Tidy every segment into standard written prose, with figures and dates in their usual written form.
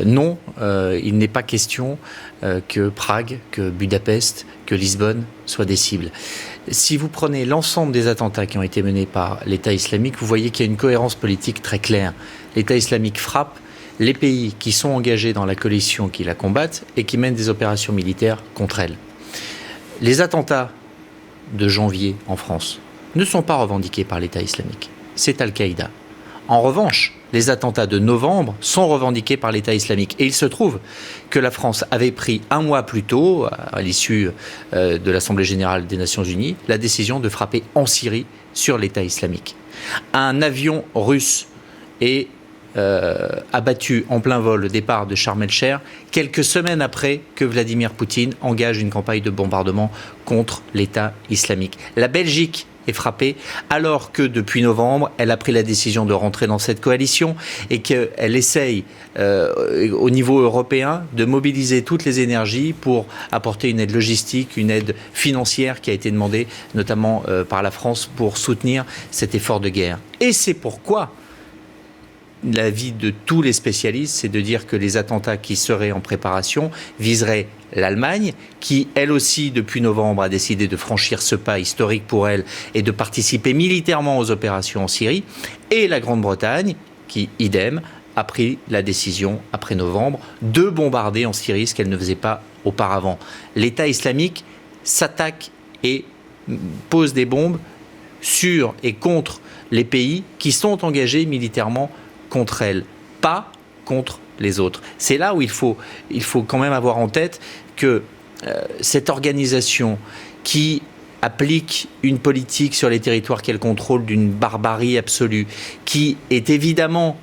Non, il n'est pas question que Prague, que Budapest, que Lisbonne soient des cibles. Si vous prenez l'ensemble des attentats qui ont été menés par l'État islamique, vous voyez qu'il y a une cohérence politique très claire. L'État islamique frappe les pays qui sont engagés dans la coalition qui la combattent et qui mènent des opérations militaires contre elle. Les attentats de janvier en France ne sont pas revendiqués par l'État islamique. C'est Al-Qaïda. En revanche, les attentats de novembre sont revendiqués par l'État islamique. Et il se trouve que la France avait pris un mois plus tôt, à l'issue de l'Assemblée générale des Nations unies, la décision de frapper en Syrie sur l'État islamique. Un avion russe est abattu en plein vol au départ de Sharm el-Sheikh, quelques semaines après que Vladimir Poutine engage une campagne de bombardement contre l'État islamique. La Belgique est frappée, alors que depuis novembre, elle a pris la décision de rentrer dans cette coalition et qu'elle essaye, au niveau européen, de mobiliser toutes les énergies pour apporter une aide logistique, une aide financière qui a été demandée, notamment par la France, pour soutenir cet effort de guerre. Et c'est pourquoi l'avis de tous les spécialistes, c'est de dire que les attentats qui seraient en préparation viseraient l'Allemagne, qui, elle aussi, depuis novembre, a décidé de franchir ce pas historique pour elle et de participer militairement aux opérations en Syrie, et la Grande-Bretagne, qui, idem, a pris la décision, après novembre, de bombarder en Syrie ce qu'elle ne faisait pas auparavant. L'État islamique s'attaque et pose des bombes sur et contre les pays qui sont engagés militairement contre elle, pas contre les autres. C'est là où il faut quand même avoir en tête que cette organisation qui applique une politique sur les territoires qu'elle contrôle d'une barbarie absolue, qui est évidemment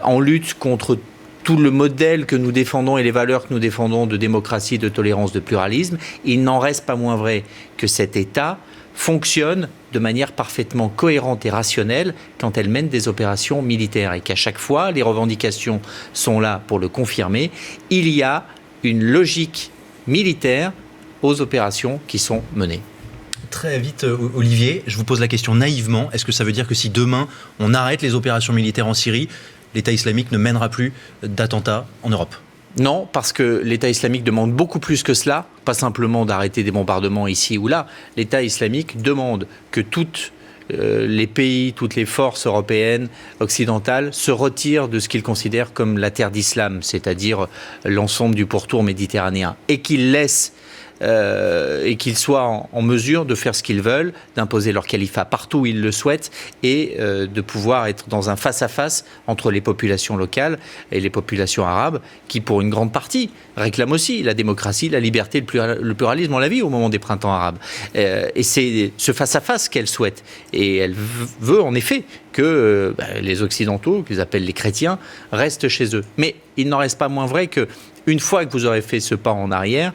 en lutte contre tout le modèle que nous défendons et les valeurs que nous défendons de démocratie, de tolérance, de pluralisme, il n'en reste pas moins vrai que cet État fonctionne de manière parfaitement cohérente et rationnelle quand elle mène des opérations militaires et qu'à chaque fois, les revendications sont là pour le confirmer. Il y a une logique militaire aux opérations qui sont menées. Très vite, Olivier, je vous pose la question naïvement. Est-ce que ça veut dire que si demain, on arrête les opérations militaires en Syrie, l'État islamique ne mènera plus d'attentats en Europe ? Non, parce que l'État islamique demande beaucoup plus que cela, pas simplement d'arrêter des bombardements ici ou là. L'État islamique demande que tous les pays, toutes les forces européennes, occidentales, se retirent de ce qu'ils considèrent comme la terre d'islam, c'est-à-dire l'ensemble du pourtour méditerranéen, et qu'ils laissent et qu'ils soient en mesure de faire ce qu'ils veulent, d'imposer leur califat partout où ils le souhaitent et de pouvoir être dans un face-à-face entre les populations locales et les populations arabes qui, pour une grande partie, réclament aussi la démocratie, la liberté, le pluralisme. On l'a vu au moment des printemps arabes. Et c'est ce face-à-face qu'elle souhaite. Et elle veut en effet que les Occidentaux, qu'ils appellent les chrétiens, restent chez eux. Mais il n'en reste pas moins vrai que une fois que vous aurez fait ce pas en arrière,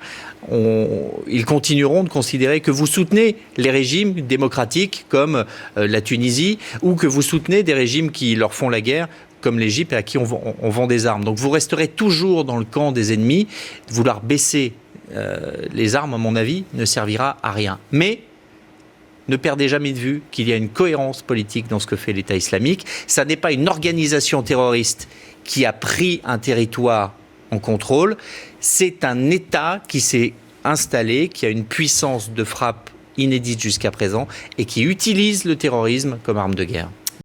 ils continueront de considérer que vous soutenez les régimes démocratiques comme la Tunisie ou que vous soutenez des régimes qui leur font la guerre comme l'Égypte et à qui on vend des armes. Donc vous resterez toujours dans le camp des ennemis. Vouloir baisser les armes, à mon avis, ne servira à rien. Mais ne perdez jamais de vue qu'il y a une cohérence politique dans ce que fait l'État islamique. Ça n'est pas une organisation terroriste qui a pris un territoire en contrôle, c'est un État qui s'est installé, qui a une puissance de frappe inédite jusqu'à présent et qui utilise le terrorisme comme arme de guerre.